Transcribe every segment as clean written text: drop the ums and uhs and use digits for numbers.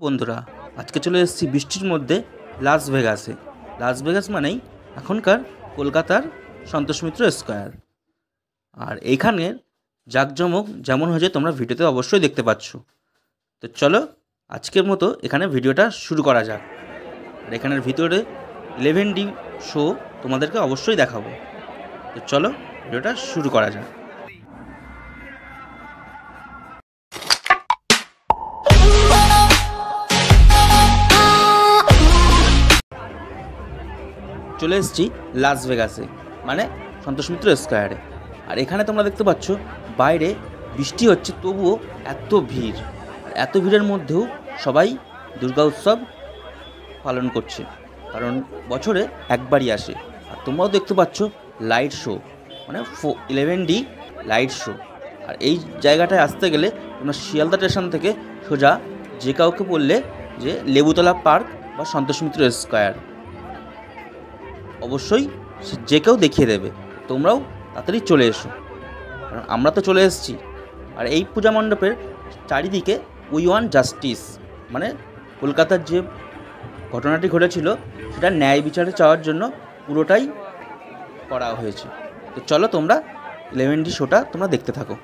বন্ধুরা, আজকে চলে এসেছি বৃষ্টির মধ্যে লাস ভেগাসে। লাস ভেগাস মানেই এখনকার কলকাতার সন্তোষ মিত্র স্কোয়ার। আর এইখানের জাঁকজমক যেমন হয়েছে তোমরা ভিডিওতে অবশ্যই দেখতে পাচ্ছ। তো চলো আজকের মতো এখানে ভিডিওটা শুরু করা যাক। আর এখানের ভিতরে 11D শো তোমাদেরকে অবশ্যই দেখাবো। তো চলো ভিডিওটা শুরু করা যাক। চলে এসেছি লাস ভেগাসে, মানে সন্তোষ মিত্র স্কোয়ারে। আর এখানে তোমরা দেখতে পাচ্ছ বাইরে বৃষ্টি হচ্ছে, তবুও এত ভিড়। এত ভিড়ের মধ্যেও সবাই দুর্গা উৎসব পালন করছে, কারণ বছরে একবারই আসে। আর তোমরাও দেখতে পাচ্ছ লাইট শো, মানে 11D লাইট শো। আর এই জায়গাটায় আসতে গেলে তোমরা শিয়ালদা স্টেশন থেকে সোজা যে কাউকে বললে যে লেবুতলা পার্ক বা সন্তোষ মিত্র স্কোয়ার, অবশ্যই যে কেউ দেখিয়ে দেবে। তোমরাও তাড়াতাড়ি চলে এসো, কারণ আমরা তো চলে এসেছি। আর এই পূজা মণ্ডপের চারিদিকে উই ওয়ান্ট জাস্টিস, মানে কলকাতার যে ঘটনাটি ঘটেছিল সেটা ন্যায় বিচারে চাওয়ার জন্য পুরোটাই করা হয়েছে। তো চলো তোমরা 11D শোটা তোমরা দেখতে থাকো।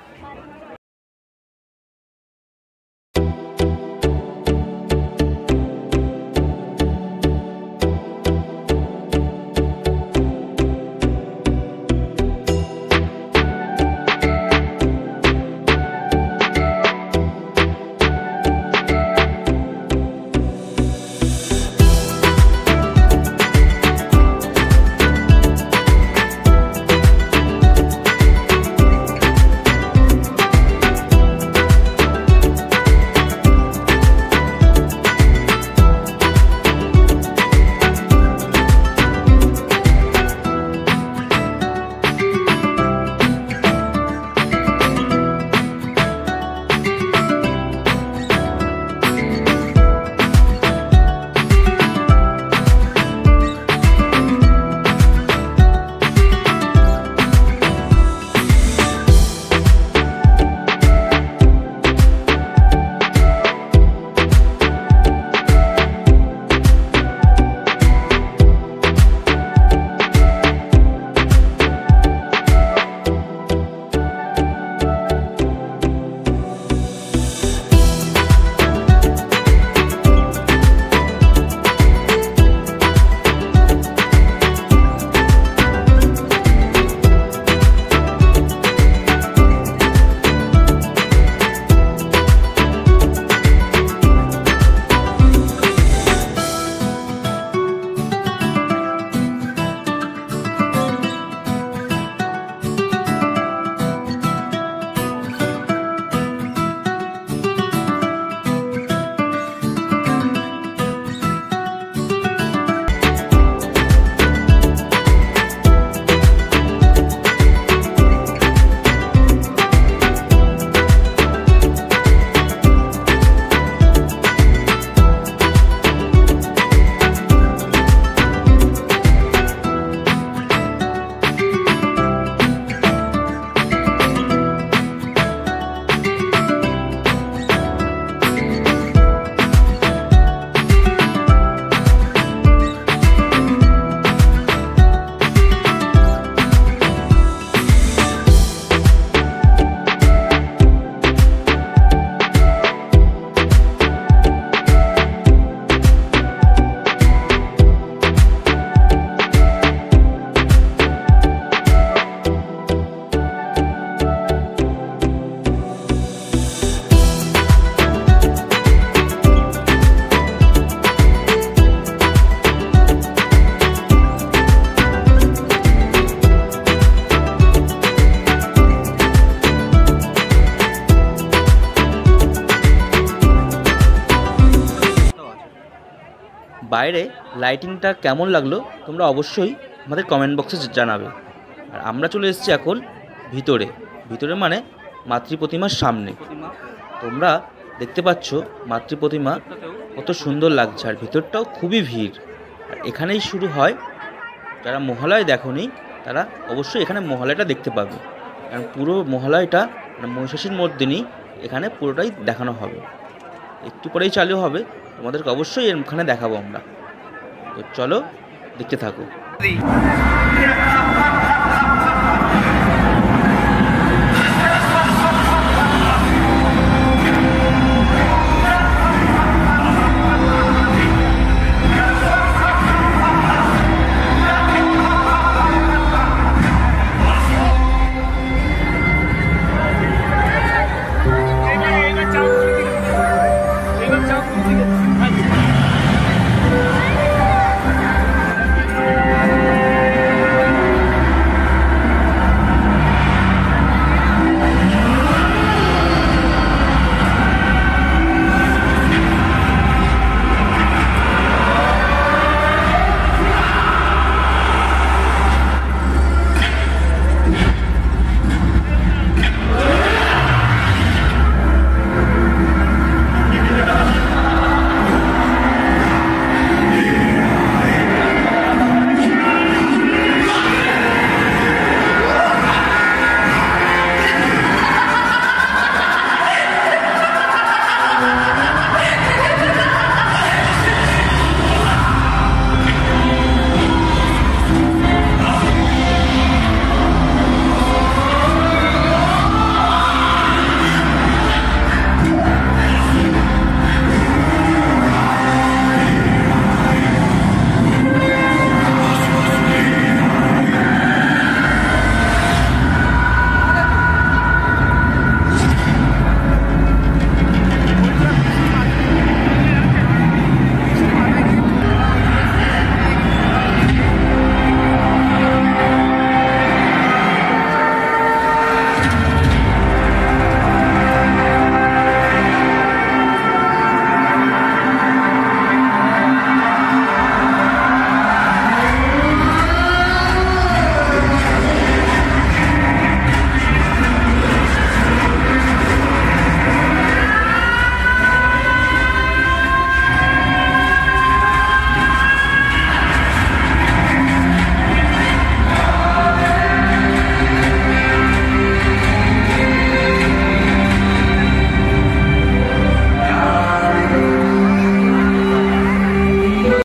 বাইরে লাইটিংটা কেমন লাগলো তোমরা অবশ্যই আমাদের কমেন্ট বক্সে জানাবে। আর আমরা চলে এসেছি এখন ভিতরে। ভিতরে মানে মাতৃ প্রতিমার সামনে। তোমরা দেখতে পাচ্ছ মাতৃ প্রতিমা কত সুন্দর লাগছে, আর ভিতরটাও খুবই ভিড়। আর এখানেই শুরু হয়, যারা মহালয় দেখোনি তারা অবশ্যই এখানে মহালয়টা দেখতে পাবে, কারণ পুরো মহালয়টা মানে মহিষাসুর মর্দিনী এখানে পুরোটাই দেখানো হবে। একটু পরেই চালু হবে তোমাদেরকে অবশ্যই এখানে দেখাবো আমরা। তো চলো দেখতে থাকো।